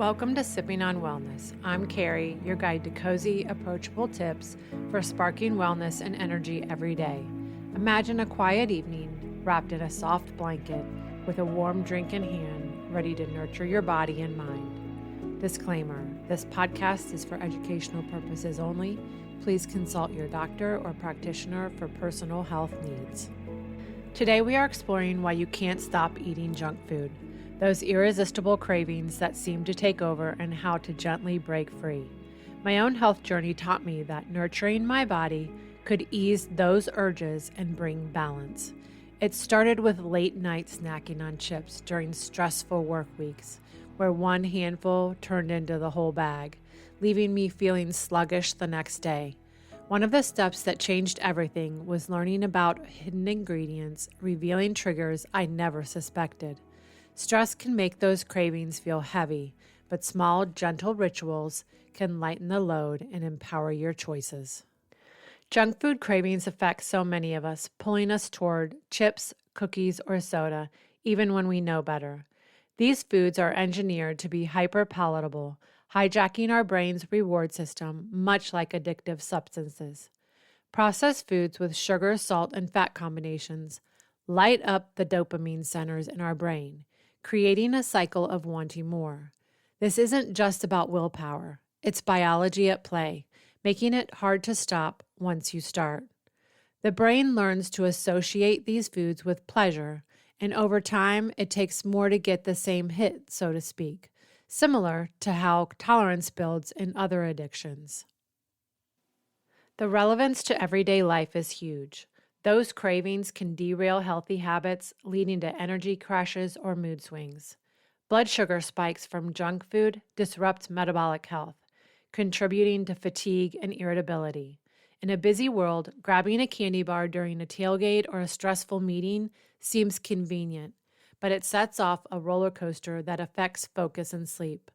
Welcome to Sipping on Wellness. I'm Carrie, your guide to cozy, approachable tips for sparking wellness and energy every day. Imagine a quiet evening wrapped in a soft blanket with a warm drink in hand, ready to nurture your body and mind. Disclaimer: this podcast is for educational purposes only. Please consult your doctor or practitioner for personal health needs. Today we are exploring why you can't stop eating junk food, those irresistible cravings that seem to take over, and how to gently break free. My own health journey taught me that nurturing my body could ease those urges and bring balance. It started with late night snacking on chips during stressful work weeks, where one handful turned into the whole bag, leaving me feeling sluggish the next day. One of the steps that changed everything was learning about hidden ingredients, revealing triggers I never suspected. Stress can make those cravings feel heavy, but small, gentle rituals can lighten the load and empower your choices. Junk food cravings affect so many of us, pulling us toward chips, cookies, or soda, even when we know better. These foods are engineered to be hyper-palatable, hijacking our brain's reward system, much like addictive substances. Processed foods with sugar, salt, and fat combinations light up the dopamine centers in our brain, creating a cycle of wanting more. This isn't just about willpower. It's biology at play, making it hard to stop once you start. The brain learns to associate these foods with pleasure, and over time, it takes more to get the same hit, so to speak, similar to how tolerance builds in other addictions. The relevance to everyday life is huge. Those cravings can derail healthy habits, leading to energy crashes or mood swings. Blood sugar spikes from junk food disrupt metabolic health, contributing to fatigue and irritability. In a busy world, grabbing a candy bar during a tailgate or a stressful meeting seems convenient, but it sets off a roller coaster that affects focus and sleep.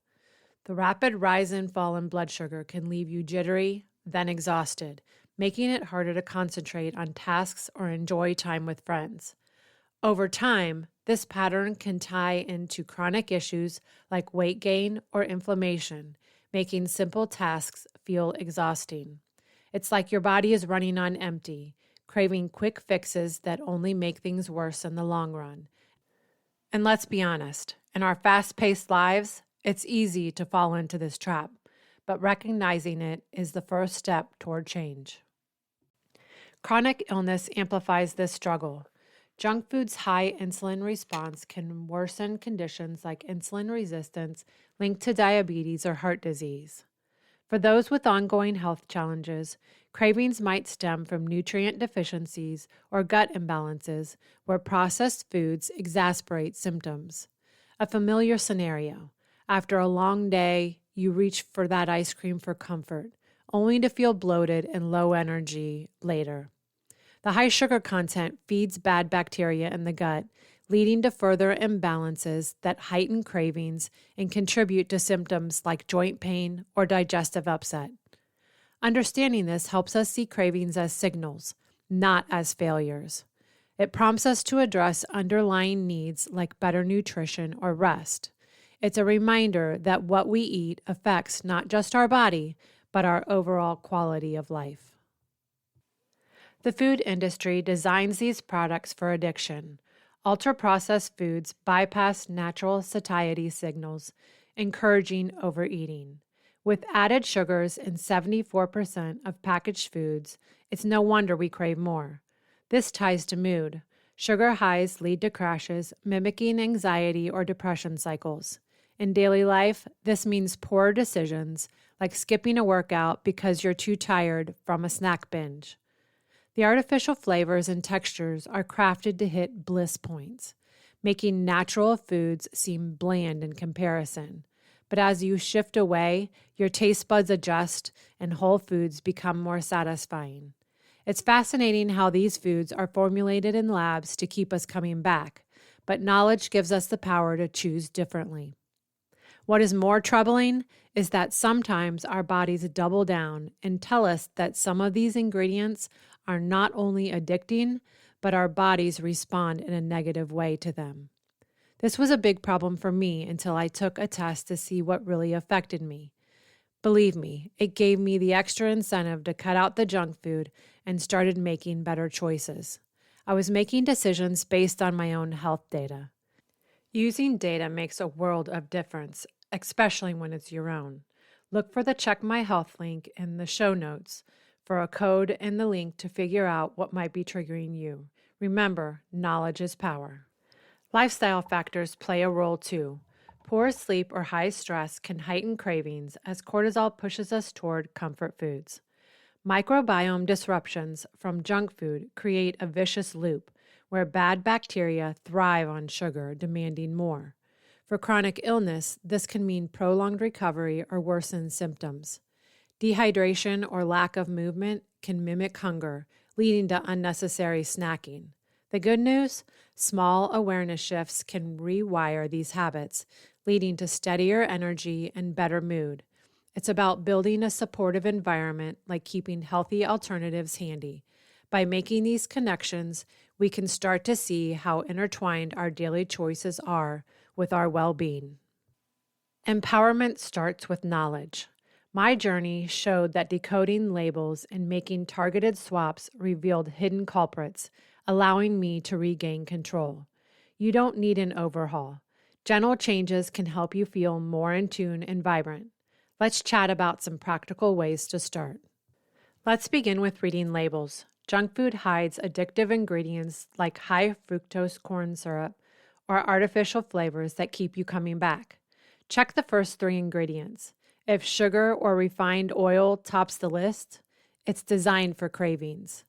The rapid rise and fall in blood sugar can leave you jittery, then exhausted, making it harder to concentrate on tasks or enjoy time with friends. Over time, this pattern can tie into chronic issues like weight gain or inflammation, making simple tasks feel exhausting. It's like your body is running on empty, craving quick fixes that only make things worse in the long run. And let's be honest, in our fast-paced lives, it's easy to fall into this trap, but recognizing it is the first step toward change. Chronic illness amplifies this struggle. Junk food's high insulin response can worsen conditions like insulin resistance linked to diabetes or heart disease. For those with ongoing health challenges, cravings might stem from nutrient deficiencies or gut imbalances where processed foods exacerbate symptoms. A familiar scenario: after a long day, you reach for that ice cream for comfort, only to feel bloated and low energy later. The high sugar content feeds bad bacteria in the gut, leading to further imbalances that heighten cravings and contribute to symptoms like joint pain or digestive upset. Understanding this helps us see cravings as signals, not as failures. It prompts us to address underlying needs like better nutrition or rest. It's a reminder that what we eat affects not just our body, but our overall quality of life. The food industry designs these products for addiction. Ultra-processed foods bypass natural satiety signals, encouraging overeating. With added sugars in 74% of packaged foods, it's no wonder we crave more. This ties to mood. Sugar highs lead to crashes, mimicking anxiety or depression cycles. In daily life, this means poor decisions, like skipping a workout because you're too tired from a snack binge. The artificial flavors and textures are crafted to hit bliss points, making natural foods seem bland in comparison. But as you shift away, your taste buds adjust and whole foods become more satisfying. It's fascinating how these foods are formulated in labs to keep us coming back, but knowledge gives us the power to choose differently. What is more troubling is that sometimes our bodies double down and tell us that some of these ingredients are not only addicting, but our bodies respond in a negative way to them. This was a big problem for me until I took a test to see what really affected me. Believe me, it gave me the extra incentive to cut out the junk food and started making better choices. I was making decisions based on my own health data. Using data makes a world of difference, especially when it's your own. Look for the Check My Health link in the show notes for a code and the link to figure out what might be triggering you. Remember, knowledge is power. Lifestyle factors play a role too. Poor sleep or high stress can heighten cravings as cortisol pushes us toward comfort foods. Microbiome disruptions from junk food create a vicious loop where bad bacteria thrive on sugar, demanding more. For chronic illness, this can mean prolonged recovery or worsen symptoms. Dehydration or lack of movement can mimic hunger, leading to unnecessary snacking. The good news? Small awareness shifts can rewire these habits, leading to steadier energy and better mood. It's about building a supportive environment, like keeping healthy alternatives handy. By making these connections, we can start to see how intertwined our daily choices are with our well-being. Empowerment starts with knowledge. My journey showed that decoding labels and making targeted swaps revealed hidden culprits, allowing me to regain control. You don't need an overhaul. Gentle changes can help you feel more in tune and vibrant. Let's chat about some practical ways to start. Let's begin with reading labels. Junk food hides addictive ingredients like high fructose corn syrup or artificial flavors that keep you coming back. Check the first 3 ingredients. If sugar or refined oil tops the list, it's designed for cravings.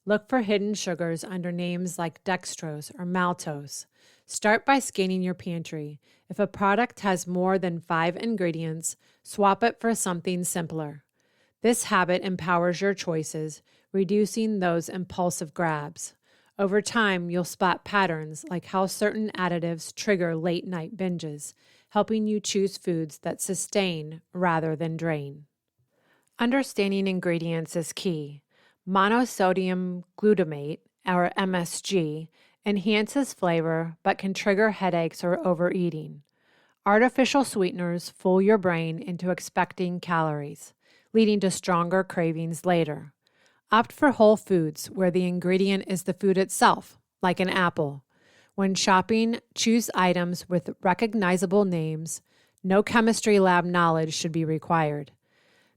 Look for hidden sugars under names like dextrose or maltose. Start by scanning your pantry. If a product has more than 5 ingredients, swap it for something simpler. This habit empowers your choices, reducing those impulsive grabs. Over time, you'll spot patterns like how certain additives trigger late-night binges, helping you choose foods that sustain rather than drain. Understanding ingredients is key. Monosodium glutamate, or MSG, enhances flavor but can trigger headaches or overeating. Artificial sweeteners fool your brain into expecting calories, leading to stronger cravings later. Opt for whole foods where the ingredient is the food itself, like an apple. When shopping, choose items with recognizable names. No chemistry lab knowledge should be required.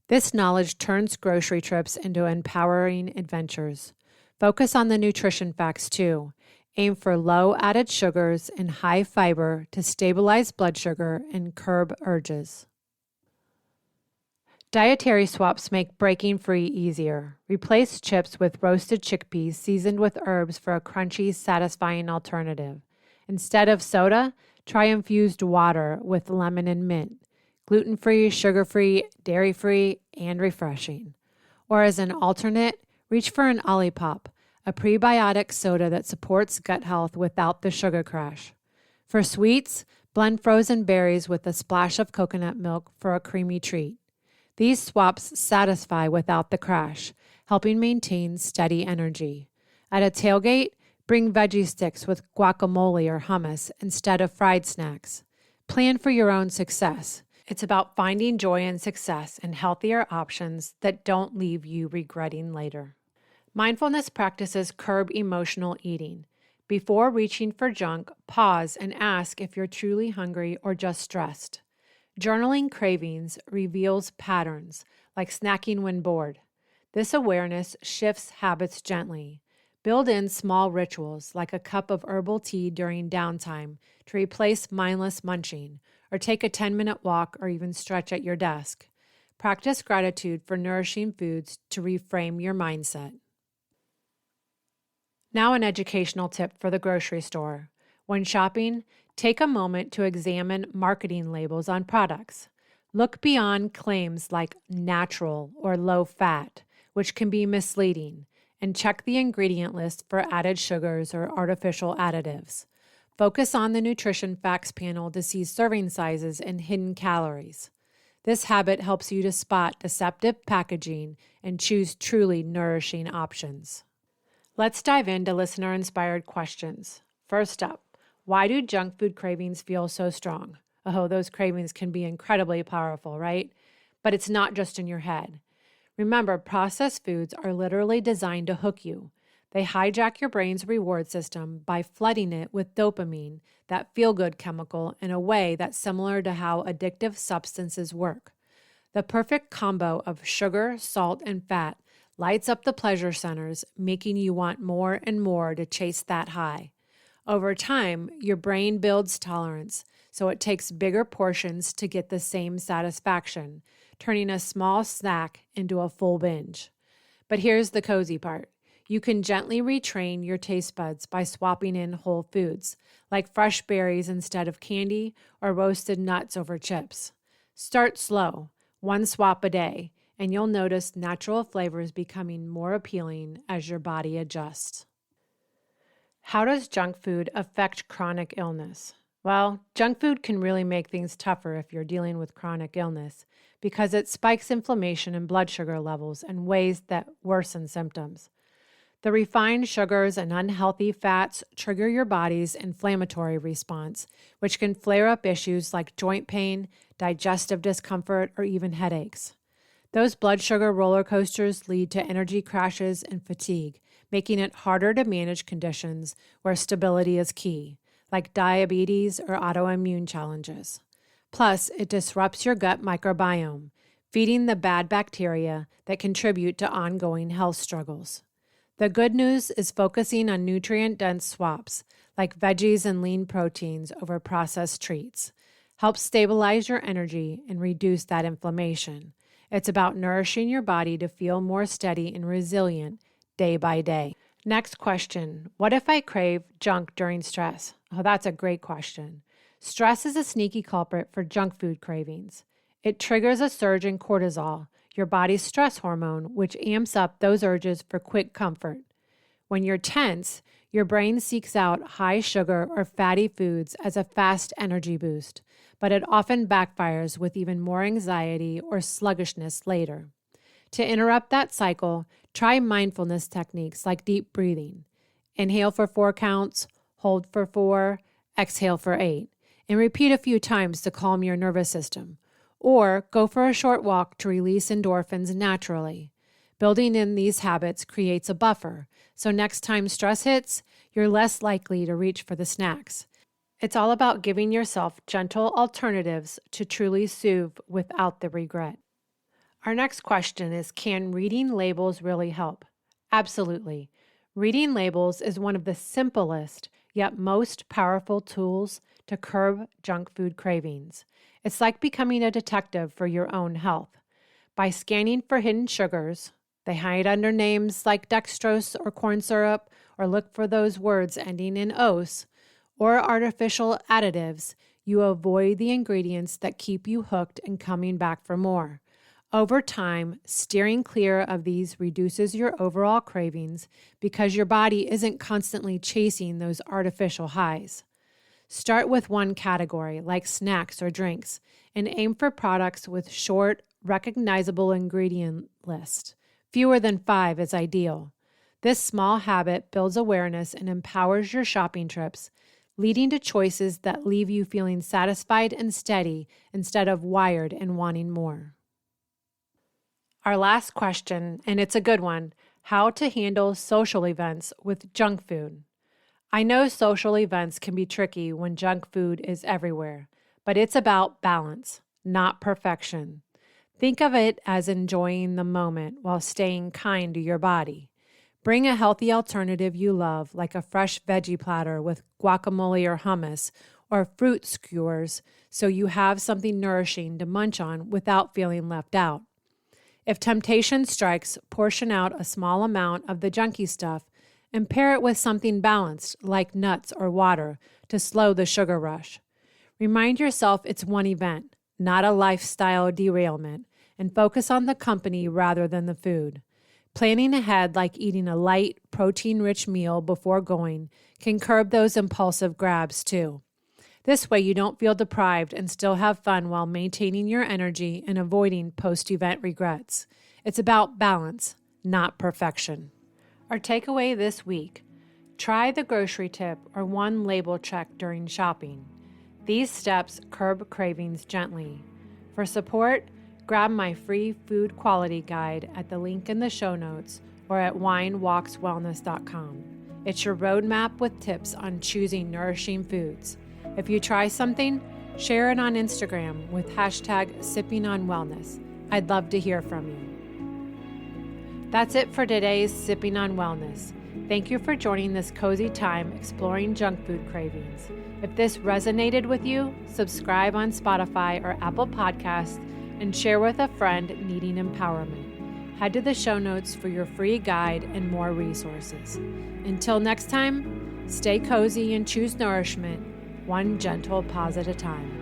This knowledge turns grocery trips into empowering adventures. Focus on the nutrition facts too. Aim for low added sugars and high fiber to stabilize blood sugar and curb urges. Dietary swaps make breaking free easier. Replace chips with roasted chickpeas seasoned with herbs for a crunchy, satisfying alternative. Instead of soda, try infused water with lemon and mint. Gluten-free, sugar-free, dairy-free, and refreshing. Or as an alternate, reach for an Olipop, a prebiotic soda that supports gut health without the sugar crash. For sweets, blend frozen berries with a splash of coconut milk for a creamy treat. These swaps satisfy without the crash, helping maintain steady energy. At a tailgate, bring veggie sticks with guacamole or hummus instead of fried snacks. Plan for your own success. It's about finding joy and success in healthier options that don't leave you regretting later. Mindfulness practices curb emotional eating. Before reaching for junk, pause and ask if you're truly hungry or just stressed. Journaling cravings reveals patterns, like snacking when bored. This awareness shifts habits gently. Build in small rituals, like a cup of herbal tea during downtime to replace mindless munching, or take a 10-minute walk or even stretch at your desk. Practice gratitude for nourishing foods to reframe your mindset. Now an educational tip for the grocery store. When shopping, take a moment to examine marketing labels on products. Look beyond claims like natural or low fat, which can be misleading, and check the ingredient list for added sugars or artificial additives. Focus on the nutrition facts panel to see serving sizes and hidden calories. This habit helps you to spot deceptive packaging and choose truly nourishing options. Let's dive into listener-inspired questions. First up, Why do junk food cravings feel so strong? Oh, those cravings can be incredibly powerful, right? But it's not just in your head. Remember, processed foods are literally designed to hook you. They hijack your brain's reward system by flooding it with dopamine, that feel-good chemical, in a way that's similar to how addictive substances work. The perfect combo of sugar, salt, and fat lights up the pleasure centers, making you want more and more to chase that high. Over time, your brain builds tolerance, so it takes bigger portions to get the same satisfaction, turning a small snack into a full binge. But here's the cozy part. You can gently retrain your taste buds by swapping in whole foods, like fresh berries instead of candy or roasted nuts over chips. Start slow, one swap a day, and you'll notice natural flavors becoming more appealing as your body adjusts. How does junk food affect chronic illness? Well, junk food can really make things tougher if you're dealing with chronic illness because it spikes inflammation and blood sugar levels in ways that worsen symptoms. The refined sugars and unhealthy fats trigger your body's inflammatory response, which can flare up issues like joint pain, digestive discomfort, or even headaches. Those blood sugar roller coasters lead to energy crashes and fatigue, making it harder to manage conditions where stability is key, like diabetes or autoimmune challenges. Plus, it disrupts your gut microbiome, feeding the bad bacteria that contribute to ongoing health struggles. The good news is focusing on nutrient-dense swaps, like veggies and lean proteins over processed treats, helps stabilize your energy and reduce that inflammation. It's about nourishing your body to feel more steady and resilient day by day. Next question, what if I crave junk during stress? Oh, that's a great question. Stress is a sneaky culprit for junk food cravings. It triggers a surge in cortisol, your body's stress hormone, which amps up those urges for quick comfort. When you're tense, your brain seeks out high sugar or fatty foods as a fast energy boost, but it often backfires with even more anxiety or sluggishness later. To interrupt that cycle, try mindfulness techniques like deep breathing. Inhale for 4 counts, hold for 4, exhale for 8, and repeat a few times to calm your nervous system. Or go for a short walk to release endorphins naturally. Building in these habits creates a buffer, so next time stress hits, you're less likely to reach for the snacks. It's all about giving yourself gentle alternatives to truly soothe without the regret. Our next question is, can reading labels really help? Absolutely. Reading labels is one of the simplest yet most powerful tools to curb junk food cravings. It's like becoming a detective for your own health. By scanning for hidden sugars, they hide under names like dextrose or corn syrup, or look for those words ending in "ose," or artificial additives, you avoid the ingredients that keep you hooked and coming back for more. Over time, steering clear of these reduces your overall cravings because your body isn't constantly chasing those artificial highs. Start with one category, like snacks or drinks, and aim for products with short, recognizable ingredient lists. Fewer than 5 is ideal. This small habit builds awareness and empowers your shopping trips, leading to choices that leave you feeling satisfied and steady instead of wired and wanting more. Our last question, and it's a good one, how to handle social events with junk food. I know social events can be tricky when junk food is everywhere, but it's about balance, not perfection. Think of it as enjoying the moment while staying kind to your body. Bring a healthy alternative you love, like a fresh veggie platter with guacamole or hummus, or fruit skewers, so you have something nourishing to munch on without feeling left out. If temptation strikes, portion out a small amount of the junky stuff and pair it with something balanced like nuts or water to slow the sugar rush. Remind yourself it's one event, not a lifestyle derailment, and focus on the company rather than the food. Planning ahead, like eating a light, protein-rich meal before going, can curb those impulsive grabs too. This way you don't feel deprived and still have fun while maintaining your energy and avoiding post-event regrets. It's about balance, not perfection. Our takeaway this week: Try the grocery tip or one label check during shopping. These steps curb cravings gently. For support, grab my free food quality guide at the link in the show notes or at winewalkswellness.com. It's your roadmap with tips on choosing nourishing foods. If you try something, share it on Instagram with hashtag sippingonwellness. I'd love to hear from you. That's it for today's Sipping on Wellness. Thank you for joining this cozy time exploring junk food cravings. If this resonated with you, subscribe on Spotify or Apple Podcasts and share with a friend needing empowerment. Head to the show notes for your free guide and more resources. Until next time, stay cozy and choose nourishment, one gentle pause at a time.